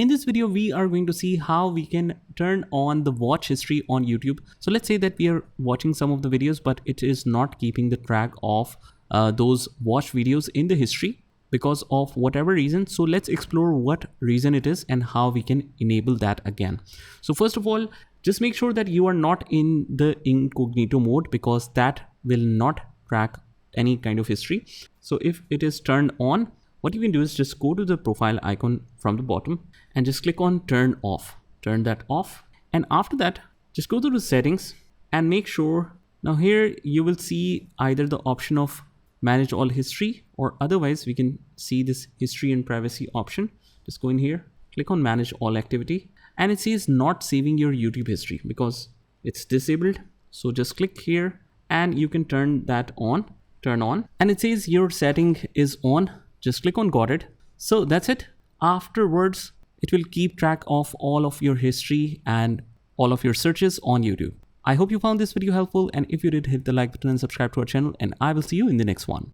In this video, we are going to see how we can turn on the watch history on YouTube. So let's say that we are watching some of the videos, but it is not keeping the track of those watch videos in the history because of whatever reason. So let's explore what reason it is and how we can enable that again. So first of all, just make sure that you are not in the incognito mode because that will not track any kind of history. So if it is turned on, what you can do is just go to the profile icon from the bottom and just click on turn off. Turn that off. And after that, just go to the settings and make sure. Now here you will see either the option of manage all history, or otherwise we can see this history and privacy option. Just go in here, click on manage all activity, and it says not saving your YouTube history because it's disabled. So just click here and you can turn that on, turn on, and it says your setting is on. Just click on got it. So that's it. Afterwards, it will keep track of all of your history and all of your searches on YouTube. I hope you found this video helpful, and if you did, hit the like button and subscribe to our channel, and I will see you in the next one.